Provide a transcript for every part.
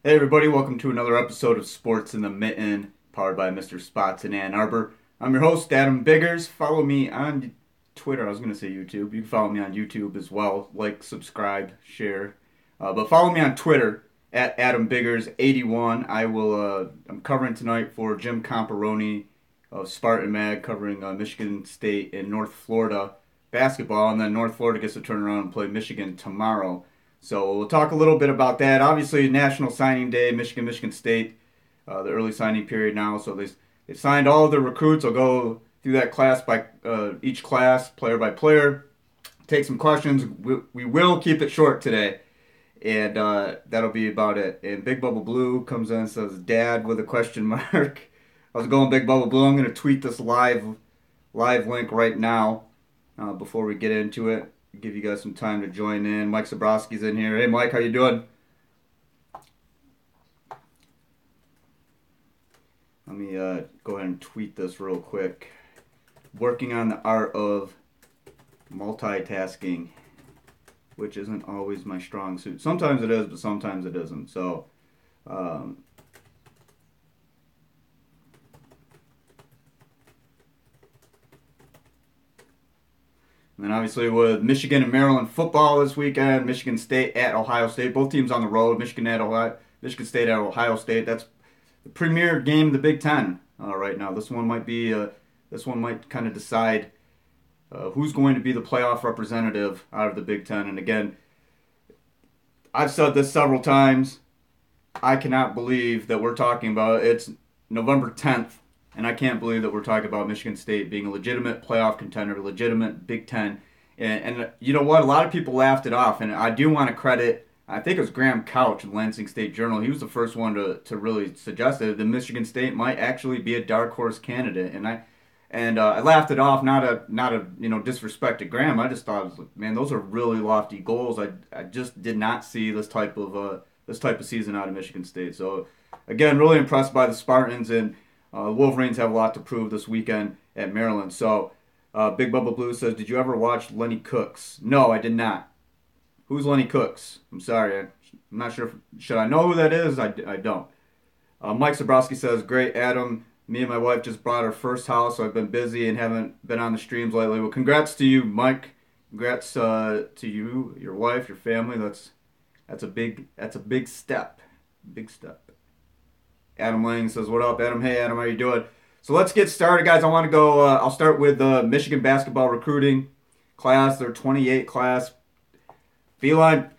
Hey everybody, welcome to another episode of Sports in the Mitten, powered by Mr. Spots in Ann Arbor. I'm your host, Adam Biggers. Follow me on Twitter. I was going to say YouTube. You can follow me on YouTube as well. Like, subscribe, share. But follow me on Twitter at Adam Biggers81. I'm covering tonight for Jim Comparoni of Spartan Mag, covering Michigan State and North Florida basketball, and then North Florida gets to turn around and play Michigan tomorrow. So we'll talk a little bit about that. Obviously, National Signing Day, Michigan State, the early signing period now. So they signed all of their recruits. I'll go through that class by each class, player by player. Take some questions. We will keep it short today, and that'll be about it. And Big Bubble Blue comes in and says, "Dad," with a question mark. How's it going, Big Bubble Blue? I'm going to tweet this live link right now before we get into it. Give you guys some time to join in. Mike Zabrowski's in here. Hey, Mike, how you doing? Let me go ahead and tweet this real quick. Working on the art of multitasking, which isn't always my strong suit. Sometimes it is, but sometimes it isn't. So, and then obviously with Michigan and Maryland football this weekend, Michigan State at Ohio State. Both teams on the road. Michigan State at Ohio State. That's the premier game of the Big Ten right now. This one might kind of decide who's going to be the playoff representative out of the Big Ten. And again, I've said this several times. I cannot believe that we're talking about it's November 10th. And I can't believe that we're talking about Michigan State being a legitimate playoff contender, legitimate Big Ten. And you know what? A lot of people laughed it off. And I do want to credit, I think it was Graham Couch of the Lansing State Journal. He was the first one to really suggest that Michigan State might actually be a dark horse candidate. And I laughed it off, not a disrespect to Graham. I just thought, man, those are really lofty goals. I just did not see this type of season out of Michigan State. So again, really impressed by the Spartans, and the Wolverines have a lot to prove this weekend at Maryland. So, Big Bubba Blue says, "Did you ever watch Lenny Cooks?" No, I did not. Who's Lenny Cooks? I'm sorry. I'm not sure. Should I know who that is? I don't. Mike Zabrowski says, "Great, Adam. Me and my wife just bought our first house, so I've been busy and haven't been on the streams lately." Well, congrats to you, Mike. Congrats to you, your wife, your family. That's a big step. Big step. Adam Lang says, "What up, Adam?" Hey, Adam, how you doing? So let's get started, guys. I want to go. I'll start with the Michigan basketball recruiting class. Their 28 class. Beeline.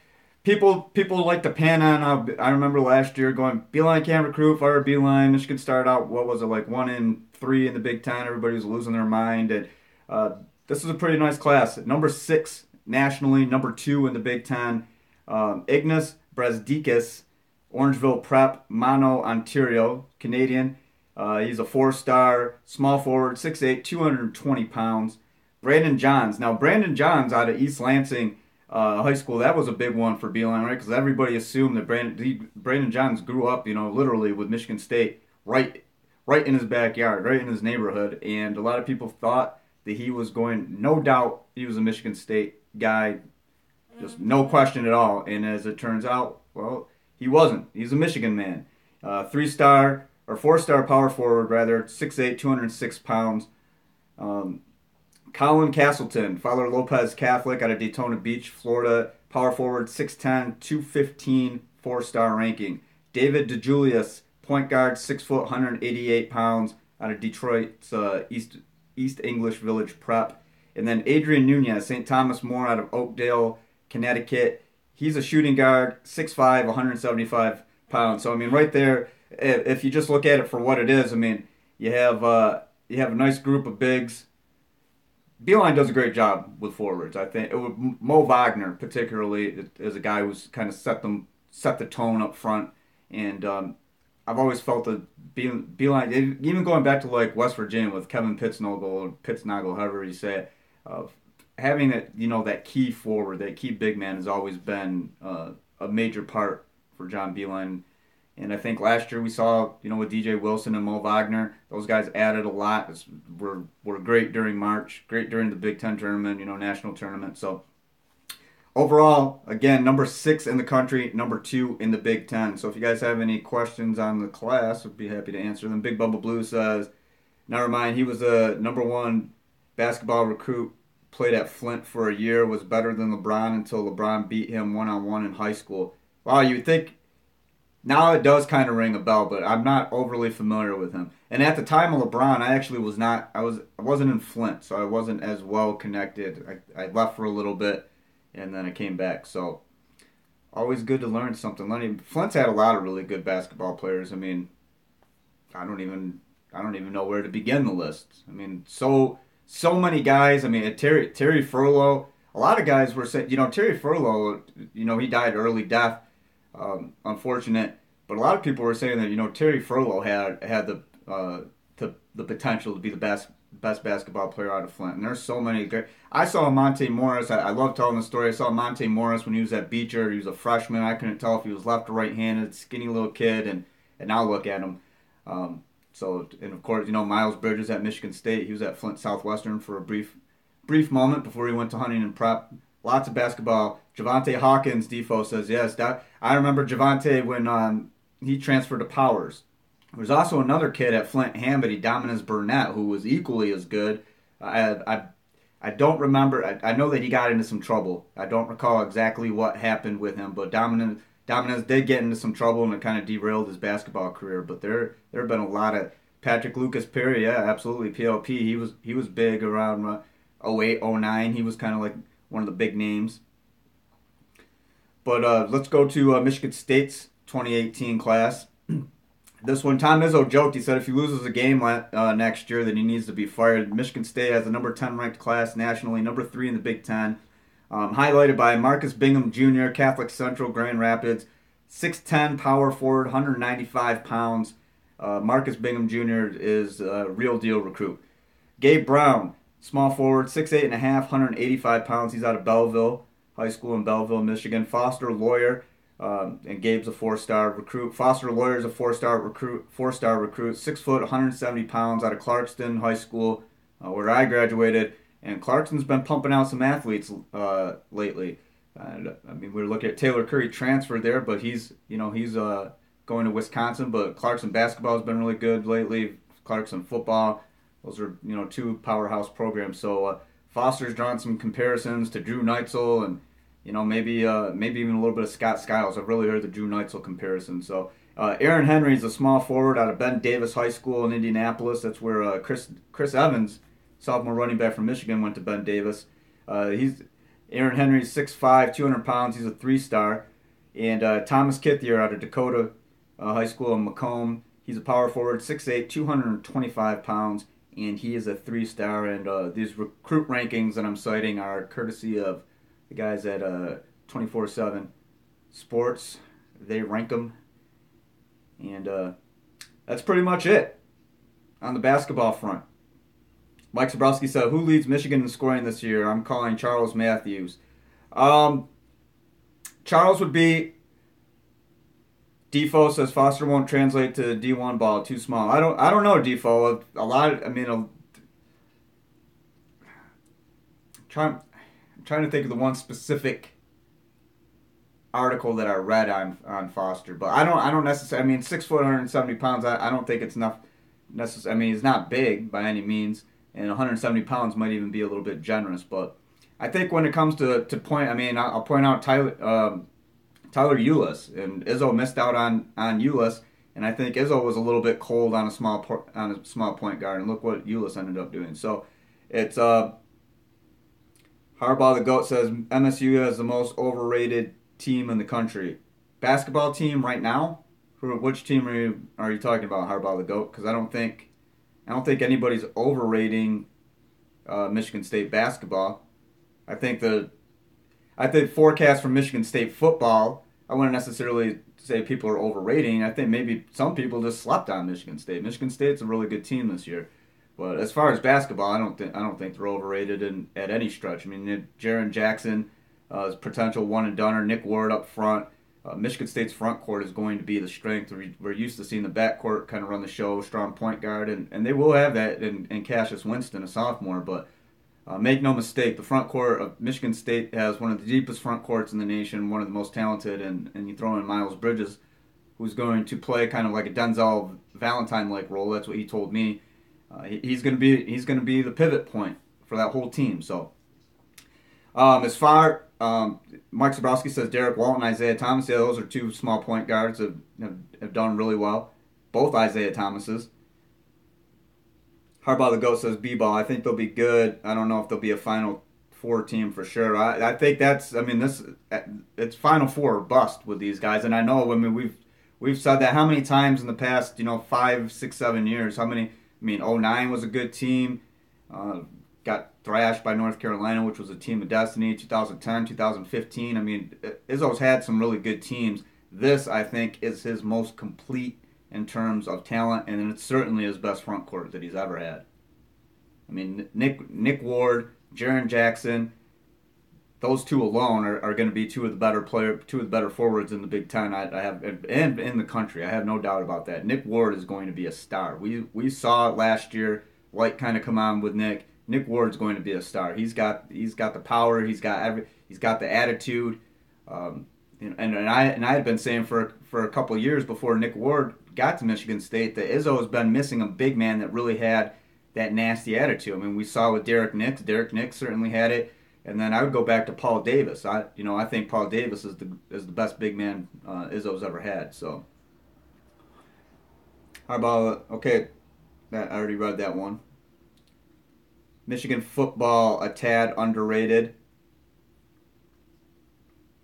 People like to pan on. I remember last year going, Beeline can't recruit. Fire Beeline. Michigan started out, what was it, like 1-3 in the Big Ten. Everybody was losing their mind, and this is a pretty nice class. Number 6 nationally, number 2 in the Big Ten. Ignas Brazdeikis, Orangeville Prep, Mono, Ontario, Canadian. He's a 4-star, small forward, 6'8", 220 pounds. Brandon Johns. Now, Brandon Johns out of East Lansing High School, that was a big one for Beeline, right? Because everybody assumed that Brandon Johns grew up, literally with Michigan State right in his backyard, right in his neighborhood. And a lot of people thought that he was going, no doubt, he was a Michigan State guy, just no question at all. And as it turns out, well, he wasn't. He's a Michigan man. 3-star or 4-star power forward, rather, 6'8", 206 pounds. Colin Castleton, Father Lopez Catholic out of Daytona Beach, Florida. Power forward, 6'10", 215, 4-star ranking. David DeJulius, point guard, 6 foot, 188 pounds, out of Detroit's East English Village Prep. And then Adrian Nunez, St. Thomas More out of Oakdale, Connecticut. He's a shooting guard, 6'5", 175 pounds. So, I mean, right there, if you just look at it for what it is, I mean, you have a nice group of bigs. Beeline does a great job with forwards. I think Mo Wagner, particularly, is a guy who's kind of set the tone up front. And I've always felt that Beeline, even going back to like West Virginia with Kevin Pittsnoggle, however you say it, having that key forward, that key big man has always been a major part for John Beeline. And I think last year we saw, with DJ Wilson and Mo Wagner, those guys added a lot. Were great during March, great during the Big Ten tournament, national tournament. So overall, again, number 6 in the country, number 2 in the Big Ten. So if you guys have any questions on the class, I'd be happy to answer them. Big Bubba Blue says, never mind, he was a number 1 basketball recruit, played at Flint for a year, was better than LeBron until LeBron beat him one-on-one in high school. Wow, you think now it does kind of ring a bell, but I'm not overly familiar with him. And at the time of LeBron, I actually was not. I wasn't in Flint, so I wasn't as well connected. I left for a little bit, and then I came back. So always good to learn something. Flint's had a lot of really good basketball players. I mean, I don't even know where to begin the list. I mean, so many guys. I mean, Terry Furlow. A lot of guys were saying, Terry Furlow. He died early death. Unfortunate, but a lot of people were saying that Terry Furlow had the potential to be the best basketball player out of Flint. And there's so many great. I saw Monte Morris. I love telling the story. I saw Monte Morris when he was at Beecher. He was a freshman. I couldn't tell if he was left or right-handed. Skinny little kid, and now look at him. And of course, Miles Bridges at Michigan State. He was at Flint Southwestern for a brief moment before he went to Huntington Prep. Lots of basketball. Javante Hawkins, Defo says, yes. I remember Javante when he transferred to Powers. There was also another kid at Flint Hamby, Dominus Burnett, who was equally as good. I don't remember. I know that he got into some trouble. I don't recall exactly what happened with him, but Dominus did get into some trouble, and it kind of derailed his basketball career. But there have been a lot of Patrick Lucas Perry, yeah, absolutely. PLP, he was big around 08, 09. He was kind of like one of the big names. But let's go to Michigan State's 2018 class. This one, Tom Izzo joked. He said if he loses a game next year, then he needs to be fired. Michigan State has the number 10 ranked class nationally, number 3 in the Big Ten. Highlighted by Marcus Bingham Jr., Catholic Central, Grand Rapids, 6'10", power forward, 195 pounds. Marcus Bingham Jr. is a real deal recruit. Gabe Brown, small forward, 6'8.5", 185 pounds. He's out of Belleville High School in Belleville, Michigan. Foster Lawyer, and Gabe's a 4-star recruit. Foster Lawyer is a 4-star recruit, 6 foot, 170 pounds, out of Clarkston High School, where I graduated. And Clarkston's been pumping out some athletes lately. I mean, we were looking at Taylor Curry transferred there, but he's going to Wisconsin. But Clarkson basketball has been really good lately. Clarkson football, those are 2 powerhouse programs. So Foster's drawn some comparisons to Drew Neitzel and maybe even a little bit of Scott Skiles. I've really heard the Drew Neitzel comparison. So Aaron Henry is a small forward out of Ben Davis High School in Indianapolis. That's where Chris Evans, sophomore running back from Michigan, went to Ben Davis. Aaron Henry's 6'5", 200 pounds. He's a 3-star. And Thomas Kithier out of Dakota High School in Macomb. He's a power forward, 6'8", 225 pounds, and he is a 3-star. And these recruit rankings that I'm citing are courtesy of the guys at 24/7 Sports. They rank them. And that's pretty much it on the basketball front. Mike Zabrowski said, who leads Michigan in scoring this year? I'm calling Charles Matthews. Charles would be. Defo says Foster won't translate to D1 ball, too small. I don't know, Defo. I'm trying to think of the one specific article that I read on Foster, but I don't necessarily. I mean, 6 foot, 170 pounds. I don't think it's enough. I mean, he's not big by any means, and 170 pounds might even be a little bit generous. But I think when it comes to point, I mean, I'll point out Tyler Ulis, and Izzo missed out on Ulis, and I think Izzo was a little bit cold on a small point guard, and look what Ulis ended up doing. So it's Harbaugh the GOAT says MSU has the most overrated team in the country. Basketball team right now? Which team are you talking about, Harbaugh the GOAT? Because I don't think anybody's overrating Michigan State basketball. I think forecast from Michigan State football, I wouldn't necessarily say people are overrating. I think maybe some people just slept on Michigan State. Michigan State's a really good team this year. But as far as basketball, I don't think they're overrated at any stretch. I mean, Jaren Jackson is potential one and doneer. Nick Ward up front. Michigan State's front court is going to be the strength. We're used to seeing the backcourt kind of run the show, strong point guard, and they will have that in Cassius Winston, a sophomore. But Make no mistake, the front court of Michigan State has one of the deepest front courts in the nation, one of the most talented, and you throw in Miles Bridges, who's going to play kind of like a Denzel Valentine-like role. That's what he told me. He's going to be the pivot point for that whole team. So as far Mike Zabrowski says Derek Walton, Isaiah Thomas. Yeah, those are two small point guards that have done really well. Both Isaiah Thomases. Harbaugh the Goat says B-ball. I think they'll be good. I don't know if they'll be a Final Four team for sure. I think that's. I mean, it's Final Four or bust with these guys, and I know. I mean, we've said that how many times in the past, 5, 6, 7 years. How many? I mean, '09 was a good team. Got thrashed by North Carolina, which was a team of destiny. 2010, 2015. I mean, Izzo's had some really good teams. This, I think, is his most complete in terms of talent, and it's certainly his best front court that he's ever had. I mean, Nick Ward, Jaren Jackson, those two alone are going to be two of the better forwards in the Big Ten. I have, and in the country. I have no doubt about that. Nick Ward is going to be a star. We saw it last year. Light kind of come on with Nick. Nick Ward's going to be a star. He's got the power. He's got the attitude. And I had been saying for a couple of years before Nick Ward got to Michigan State that Izzo has been missing a big man that really had that nasty attitude. I mean, we saw with Derek Nix. Derek Nix certainly had it. And then I would go back to Paul Davis. I think Paul Davis is the best big man Izzo's ever had. So how about okay? I already read that one. Michigan football a tad underrated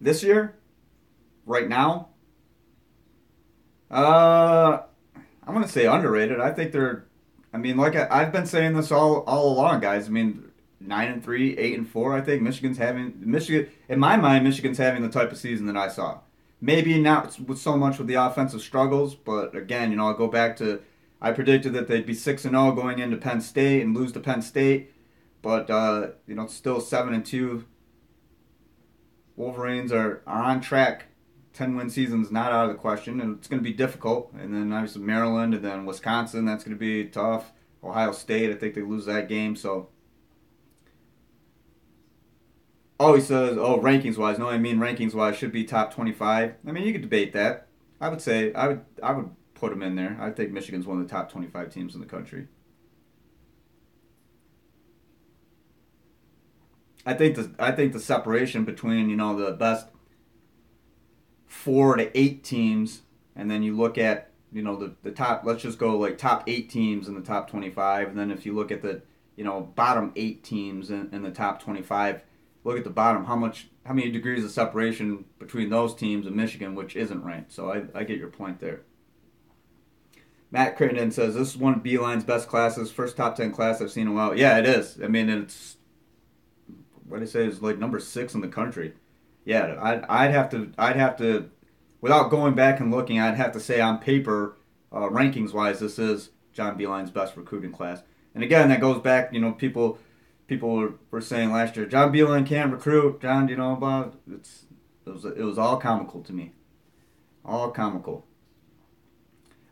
this year. Right now, I'm gonna say underrated. I think they're. I mean, like I've been saying this all along, guys. I mean, 9-3, 8-4. I think Michigan. In my mind, Michigan's having the type of season that I saw. Maybe not with so much with the offensive struggles, but again, I'll go back to. I predicted that they'd be 6-0 going into Penn State and lose to Penn State, but still 7-2. Wolverines are on track. 10-win season's not out of the question, and it's going to be difficult. And then obviously Maryland, and then Wisconsin, that's going to be tough. Ohio State, I think they lose that game. So, he says, rankings wise. No, I mean rankings wise should be top 25. I mean, you could debate that. I would say I would put them in there. I think Michigan's one of the top 25 teams in the country. I think the separation between the best 4 to 8 teams, and then you look at the top. Let's just go like top 8 teams in the top 25, and then if you look at the bottom 8 teams in the top 25, look at the bottom. How many degrees of separation between those teams and Michigan, which isn't ranked. So I get your point there. Matt Crittenden says this is one of Beeline's best classes, first top 10 class I've seen in a while. Yeah, it is. I mean, it's what do I say is like number 6 in the country. Yeah, I'd have to, without going back and looking, I'd have to say on paper, rankings wise, this is John Beeline's best recruiting class. And again, that goes back, people were saying last year, John Beilein can't recruit. John, about it was all comical to me, all comical.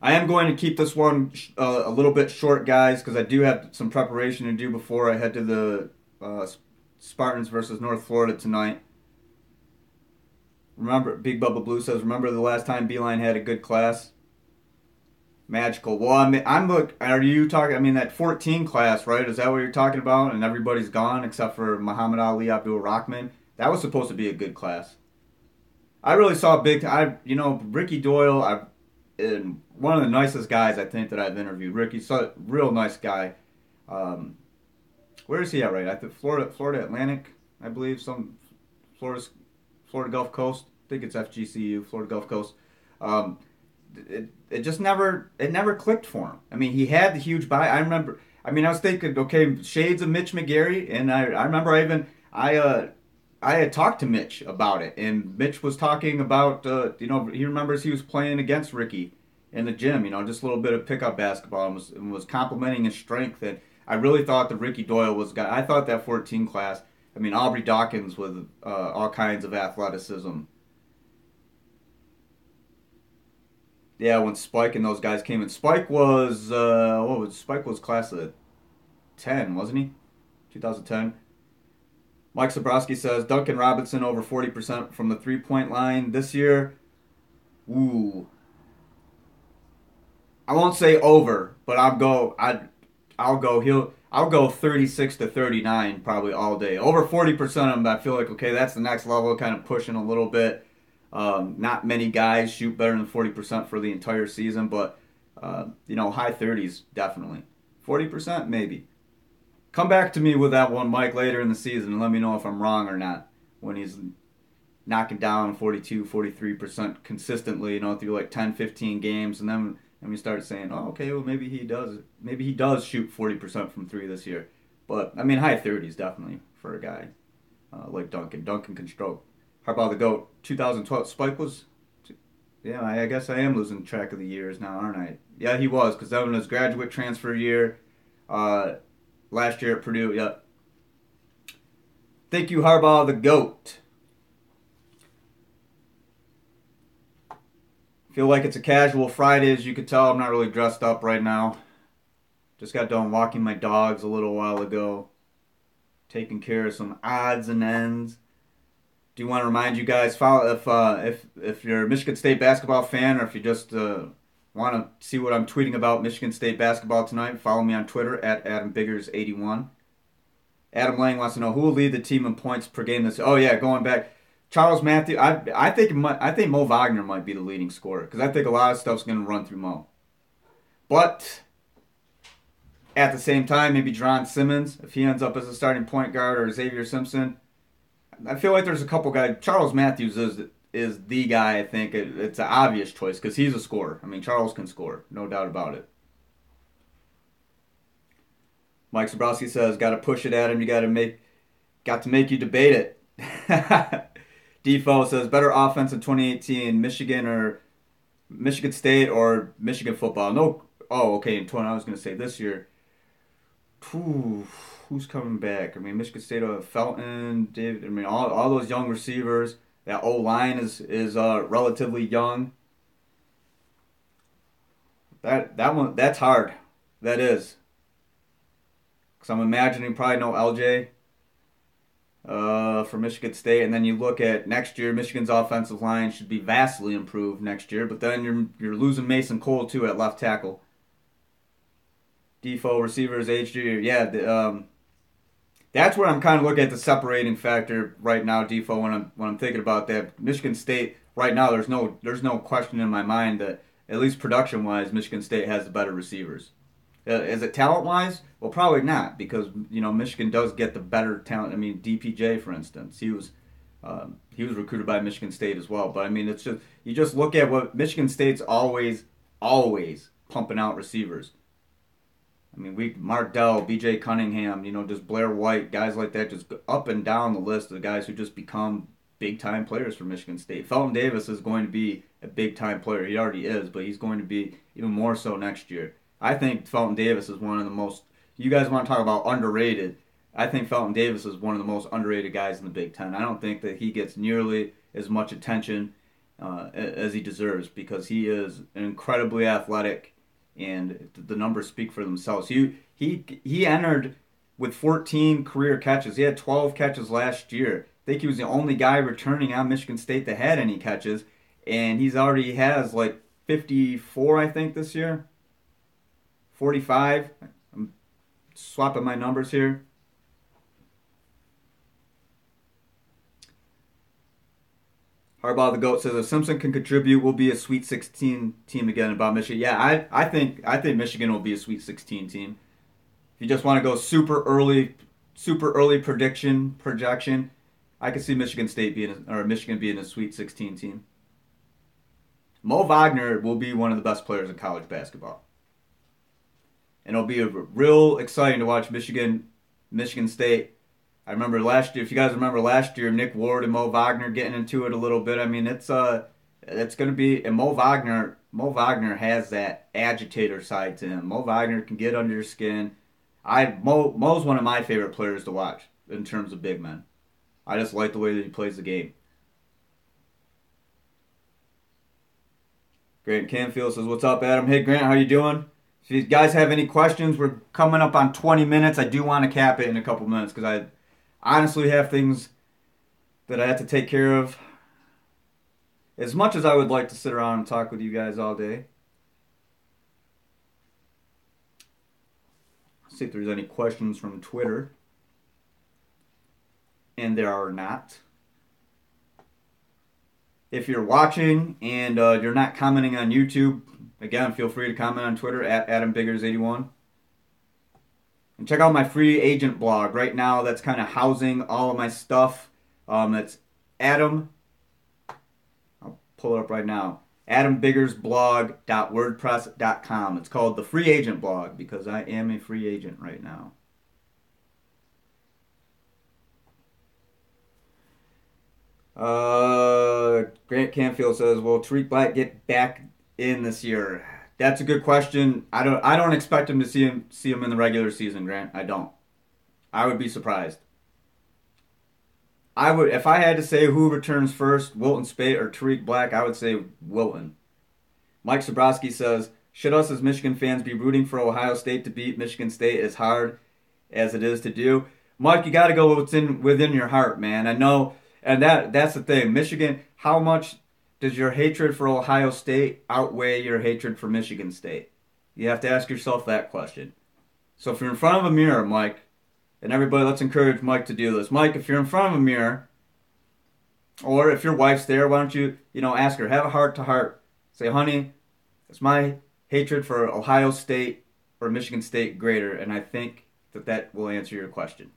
I am going to keep this one a little bit short, guys, because I do have some preparation to do before I head to the Spartans versus North Florida tonight. Remember, Big Bubba Blue says, remember the last time Beilein had a good class? Magical. Well, are you talking, that 14 class, right? Is that what you're talking about? And everybody's gone except for Muhammad Ali Abdul-Rahman? That was supposed to be a good class. I really saw Ricky Doyle, one of the nicest guys I think that I've interviewed. Ricky's a real nice guy. Where is he at right? I think Florida Atlantic, I believe. Florida Gulf Coast. I think it's FGCU, Florida Gulf Coast. It just never clicked for him. He had the huge buy. I was thinking, okay, shades of Mitch McGarry, and I remember I had talked to Mitch about it, and Mitch was talking about he remembers he was playing against Ricky in the gym, just a little bit of pickup basketball, and was complimenting his strength. And I really thought that Ricky Doyle was guy. I thought that 14 class. Aubrey Dawkins with all kinds of athleticism. Yeah, when Spike and those guys came in, Spike was Spike was class of 10, wasn't he? 2010. Mike Sobrowski says Duncan Robinson over 40% from the three-point line this year. Ooh, I won't say over, but I'll go 36 to 39 probably all day. Over 40% of them, I feel like okay, that's the next level, kind of pushing a little bit. Not many guys shoot better than 40% for the entire season, but high 30s definitely. 40% maybe. Come back to me with that one, Mike, later in the season and let me know if I'm wrong or not. When he's knocking down 42, 43% consistently, through like 10, 15 games, and then we start saying, oh, okay, well maybe he does shoot 40% from three this year. But I mean, high 30s definitely for a guy like Duncan. Duncan can stroke. How about the GOAT? 2012 Spike was. Yeah, I guess I am losing track of the years now, aren't I? Yeah, he was, because that was his graduate transfer year. Last year at Purdue, yep. Thank you, Harbaugh, the GOAT. Feel like it's a casual Friday, as you can tell. I'm not really dressed up right now. Just got done walking my dogs a little while ago. Taking care of some odds and ends. Do want to remind you guys, follow if you're a Michigan State basketball fan, or if you just want to see what I'm tweeting about Michigan State basketball tonight, follow me on Twitter at AdamBiggers81. Adam Lang wants to know who will lead the team in points per game this. Oh yeah, going back, Charles Matthew. I think Mo Wagner might be the leading scorer, because I think a lot of stuff's going to run through Mo. But at the same time, maybe Dron Simmons, if he ends up as a starting point guard, or Xavier Simpson. I feel like there's a couple guys. Charles Matthews is the guy. I think it's an obvious choice because he's a scorer. I mean, Charles can score, no doubt about it. Mike Sobrowski says, "Got to push it at him. You got to make you debate it." Defoe says, "Better offense in 2018, Michigan or Michigan State or Michigan football." No, oh okay. In 20, I was going to say this year. Who's coming back? I mean, Michigan State, Felton, David. I mean, all those young receivers. That O line is relatively young. That's hard. That is. Because I'm imagining probably no LJ for Michigan State, and then you look at next year. Michigan's offensive line should be vastly improved next year, but then you're losing Mason Cole too at left tackle. Defoe receivers, HG, yeah. That's where I'm kind of looking at the separating factor right now, Defoe. When I'm thinking about that, Michigan State right now, there's no question in my mind that at least production wise, Michigan State has the better receivers. Is it talent wise? Well, probably not, because Michigan does get the better talent. I mean, DPJ, for instance, he was recruited by Michigan State as well. But I mean, it's just you just look at what Michigan State's always pumping out receivers. I mean, Mark Dell, B.J. Cunningham, just Blair White, guys like that, just up and down the list of the guys who just become big-time players for Michigan State. Felton Davis is going to be a big-time player. He already is, but he's going to be even more so next year. I think Felton Davis is one of the most, you guys want to talk about underrated, I think Felton Davis is one of the most underrated guys in the Big Ten. I don't think that he gets nearly as much attention as he deserves, because he is incredibly athletic, and the numbers speak for themselves. He entered with 14 career catches. He had 12 catches last year. I think he was the only guy returning on Michigan State that had any catches, and he's already has like 54, I think, this year. 45. I'm swapping my numbers here. Harbaugh the GOAT says if Simpson can contribute, we'll be a Sweet 16 team again. About Michigan. Yeah, I think Michigan will be a Sweet 16 team. If you just want to go super early projection, I could see Michigan being a Sweet 16 team. Mo Wagner will be one of the best players in college basketball. And it'll be real exciting to watch Michigan State. I remember last year, if you guys remember last year, Nick Ward and Mo Wagner getting into it a little bit. I mean, it's going to be, and Mo Wagner has that agitator side to him. Mo Wagner can get under your skin. Mo's one of my favorite players to watch in terms of big men. I just like the way that he plays the game. Grant Canfield says, "What's up, Adam?" Hey, Grant, how you doing? If you guys have any questions, we're coming up on 20 minutes. I do want to cap it in a couple minutes because I honestly have things that I have to take care of. As much as I would like to sit around and talk with you guys all day. Let's see if there's any questions from Twitter. And there are not. If you're watching and you're not commenting on YouTube, again, feel free to comment on Twitter at AdamBiggers81. And check out my free agent blog. Right now, that's kind of housing all of my stuff. That's Adam. I'll pull it up right now. AdamBiggersBlog.wordpress.com. It's called the Free Agent Blog because I am a free agent right now. Grant Canfield says, "Will Tariq Black get back in this year?" That's a good question. I don't expect him to see him in the regular season, Grant. I don't. I would be surprised. I would, if I had to say who returns first, Wilton Spate or Tariq Black, I would say Wilton. Mike Sobrowski says, "Should us as Michigan fans be rooting for Ohio State to beat Michigan State as hard as it is to do?" Mike, you got to go within your heart, man. I know, and that's the thing. Michigan, how much does your hatred for Ohio State outweigh your hatred for Michigan State? You have to ask yourself that question. So if you're in front of a mirror, Mike, and everybody, let's encourage Mike to do this. Mike, if you're in front of a mirror, or if your wife's there, why don't you, ask her, have a heart-to-heart. Say, honey, is my hatred for Ohio State or Michigan State greater? And I think that will answer your question.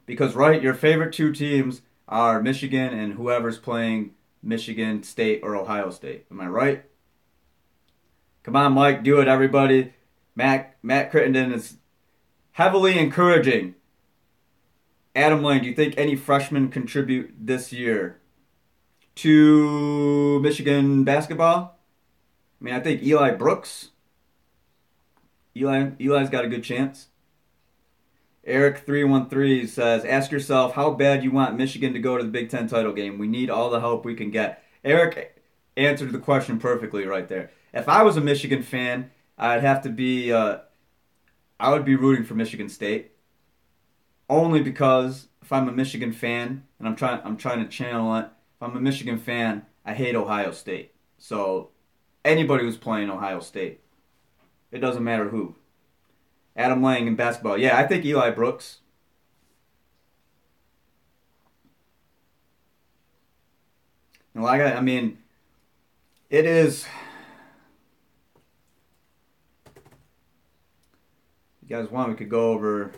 Because, right, your favorite two teams are Michigan and whoever's playing Michigan State or Ohio State. Am I right? Come on, Mike, do it, everybody. Matt Crittenden is heavily encouraging. Adam Lane, do you think any freshmen contribute this year to Michigan basketball? I mean, I think Eli Brooks. Eli's got a good chance. Eric313 says, "Ask yourself how bad you want Michigan to go to the Big Ten title game. We need all the help we can get." Eric answered the question perfectly right there. If I was a Michigan fan, I'd have to be, I would be rooting for Michigan State. Only because if I'm a Michigan fan, and I'm trying to channel it, if I'm a Michigan fan, I hate Ohio State. So anybody who's playing Ohio State, it doesn't matter who. Adam Lang in basketball. Yeah, I think Eli Brooks. And I mean, it is. If you guys want, we could go over. I'm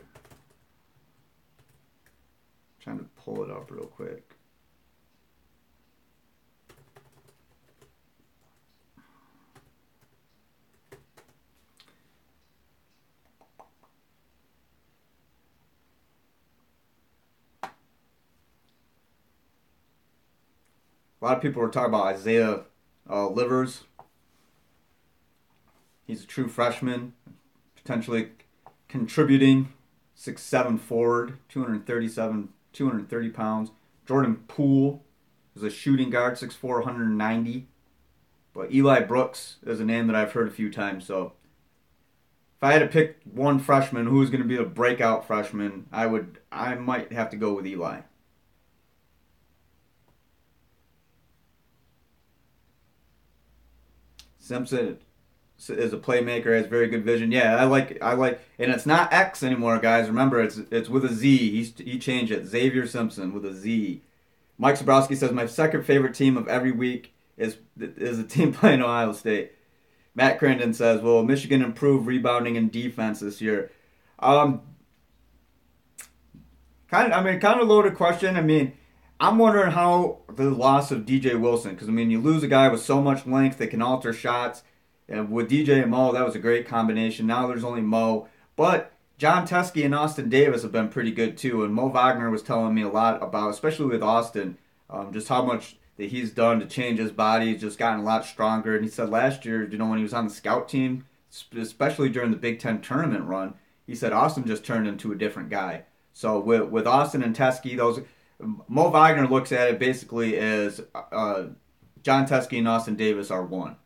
trying to pull it up real quick. A lot of people were talking about Isaiah Livers. He's a true freshman, potentially contributing 6'7" forward, 230 pounds. Jordan Poole is a shooting guard, 6'4", 190. But Eli Brooks is a name that I've heard a few times. So if I had to pick one freshman who was going to be the breakout freshman, I might have to go with Eli. Simpson is a playmaker, has very good vision. Yeah, I like, and it's not X anymore, guys. Remember, it's with a Z. He changed it. Xavier Simpson with a Z. Mike Sobrowski says, "My second favorite team of every week is a team playing Ohio State." Matt Crandon says, "Will Michigan improve rebounding and defense this year?" Kind of loaded question. I mean, I'm wondering how the loss of DJ Wilson, because, I mean, you lose a guy with so much length that can alter shots. And with DJ and Mo, that was a great combination. Now there's only Mo. But John Teskey and Austin Davis have been pretty good, too. And Mo Wagner was telling me a lot about, especially with Austin, just how much that he's done to change his body. He's just gotten a lot stronger. And he said last year, when he was on the scout team, especially during the Big Ten tournament run, he said Austin just turned into a different guy. So with Austin and Teskey, Mo Wagner looks at it basically as John Teskey and Austin Davis are one.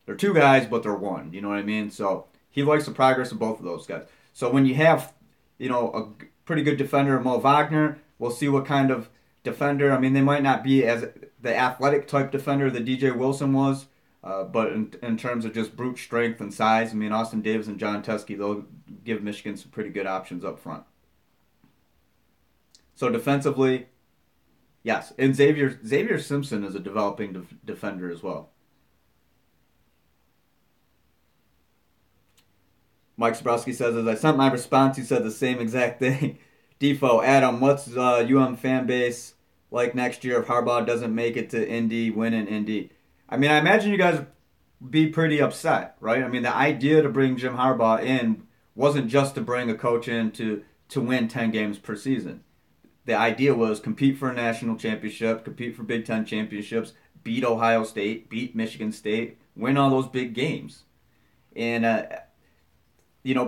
they're two guys, but they're one. You know what I mean? So he likes the progress of both of those guys. So when you have, a pretty good defender, Mo Wagner, we'll see what kind of defender. I mean, they might not be as the athletic type defender that DJ Wilson was, but in terms of just brute strength and size, I mean, Austin Davis and John Teskey, they'll give Michigan some pretty good options up front. So defensively, yes, and Xavier Simpson is a developing defender as well. Mike Sabrowski says, as I sent my response, he said the same exact thing. Defo, Adam, what's fan base like next year if Harbaugh doesn't make it to Indy, win in Indy? I mean, I imagine you guys be pretty upset, right? I mean, the idea to bring Jim Harbaugh in wasn't just to bring a coach in to win 10 games per season. The idea was compete for a national championship, compete for Big Ten championships, beat Ohio State, beat Michigan State, win all those big games. And,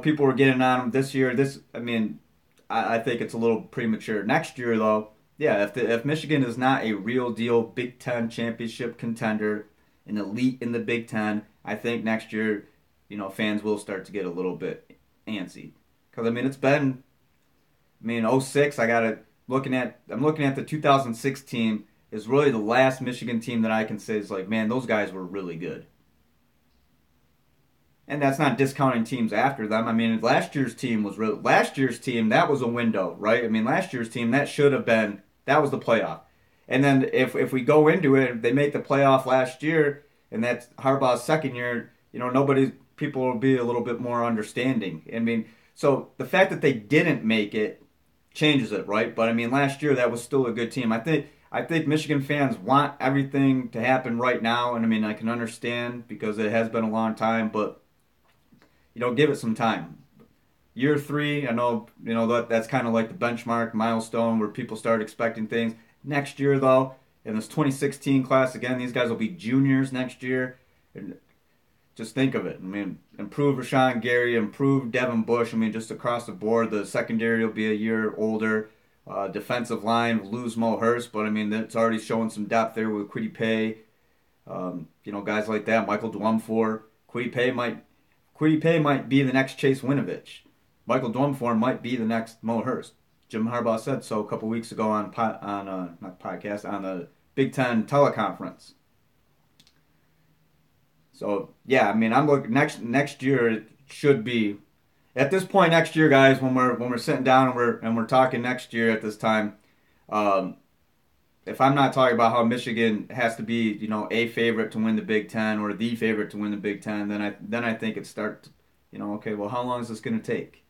people were getting on him this year. I think it's a little premature. Next year, though, yeah, if Michigan is not a real deal Big Ten championship contender, an elite in the Big Ten, I think next year, fans will start to get a little bit antsy. Because, it's been, 06, I'm looking at the 2006 team is really the last Michigan team that I can say is like, man, those guys were really good. And that's not discounting teams after them. Last year's team, that was a window, right? Last year's team, that was the playoff. And then if we go into it, they make the playoff last year, and that's Harbaugh's second year, people will be a little bit more understanding. So the fact that they didn't make it changes it, right? But last year that was still a good team. I think Michigan fans want everything to happen right now, and I can understand because it has been a long time, but give it some time. Year 3, I know that's kind of like the benchmark milestone where people start expecting things. Next year, though, in this 2016 class, again, these guys will be juniors next year. And just think of it. Improve Rashawn Gary, improve Devin Bush. Just across the board, the secondary will be a year older. Defensive line, lose Mo Hurst, but it's already showing some depth there with Kwity Paye. Guys like that. Michael Dwumfor. Kwity Paye might be the next Chase Winovich. Michael Dwumfor might be the next Mo Hurst. Jim Harbaugh said so a couple weeks ago on the Big Ten teleconference. So yeah, I'm looking next year. It should be at this point next year, guys. When we're sitting down and we're talking next year at this time, if I'm not talking about how Michigan has to be a favorite to win the Big Ten or the favorite to win the Big Ten, then I think it starts. Okay, well, how long is this going to take?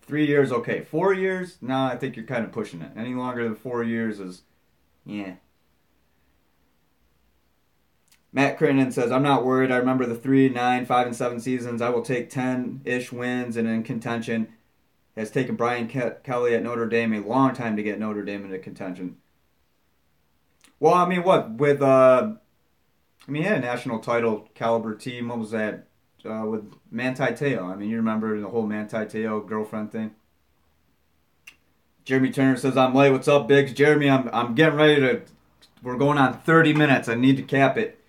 3 years, okay. 4 years? No, I think you're kind of pushing it. Any longer than 4 years is, yeah. Matt Crittenden says, I'm not worried. I remember the 3, 9, 5, and 7 seasons. I will take 10-ish wins and in contention. It has taken Brian Kelly at Notre Dame a long time to get Notre Dame into contention. Well, what? With, he had a national title caliber team. What was that? With Manti Te'o. You remember the whole Manti Te'o girlfriend thing? Jeremy Turner says, I'm late. What's up, Biggs? Jeremy, I'm getting ready to... We're going on 30 minutes. I need to cap it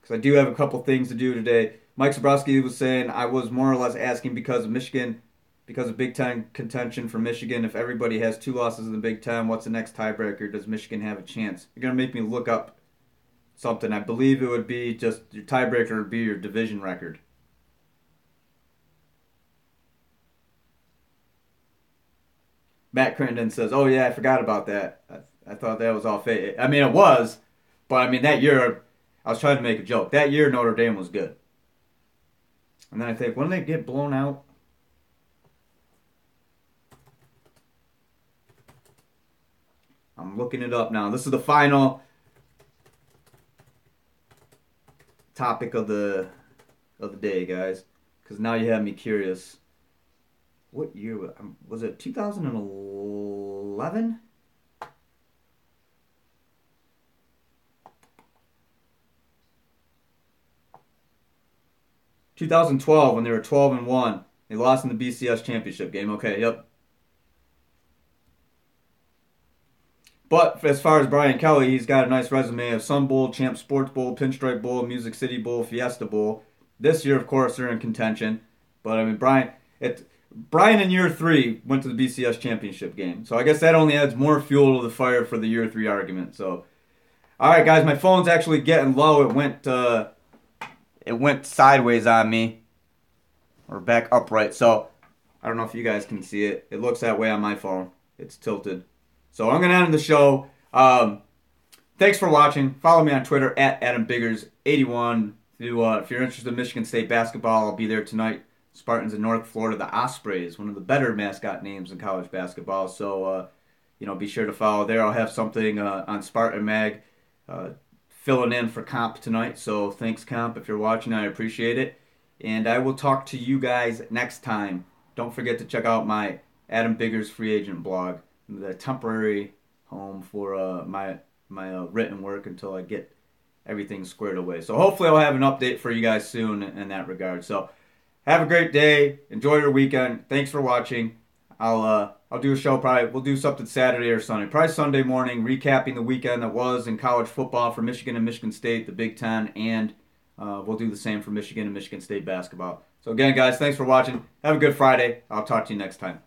because I do have a couple things to do today. Mike Zabrowski was saying I was more or less asking because of Michigan, because of Big Ten contention for Michigan. If everybody has 2 losses in the Big Ten, what's the next tiebreaker? Does Michigan have a chance? You're going to make me look up something. I believe it would be just your tiebreaker would be your division record. Matt Crittenden says, oh yeah, I forgot about that. I thought that was all fake. It was, but that year, I was trying to make a joke. That year, Notre Dame was good. And then I think, when did they get blown out? I'm looking it up now. This is the final topic of the day, guys. Because now you have me curious. What year was it? 2011? (2012) when they were 12-1. They lost in the BCS championship game. Okay, yep. But as far as Brian Kelly, he's got a nice resume of Sun Bowl, Champ Sports Bowl, Pinstripe Bowl, Music City Bowl, Fiesta Bowl. This year, of course, they're in contention. But I mean, Brian in year 3 went to the BCS championship game. So I guess that only adds more fuel to the fire for the year 3 argument. So, all right, guys, my phone's actually getting low. It went sideways on me, or back upright. So I don't know if you guys can see it. It looks that way on my phone. It's tilted. So I'm gonna end the show. Thanks for watching. Follow me on Twitter at AdamBiggers81. If you're interested in Michigan State basketball, I'll be there tonight. Spartans in North Florida, the Ospreys, one of the better mascot names in college basketball. So, be sure to follow there. I'll have something on Spartan Mag filling in for Comp tonight. So thanks, Comp, if you're watching. I appreciate it. And I will talk to you guys next time. Don't forget to check out my Adam Biggers free agent blog, the temporary home for my written work until I get everything squared away. So hopefully I'll have an update for you guys soon in that regard. So have a great day. Enjoy your weekend. Thanks for watching. I'll do a show probably. We'll do something Saturday or Sunday. Probably Sunday morning, recapping the weekend that was in college football for Michigan and Michigan State, the Big Ten, and we'll do the same for Michigan and Michigan State basketball. So again, guys, thanks for watching. Have a good Friday. I'll talk to you next time.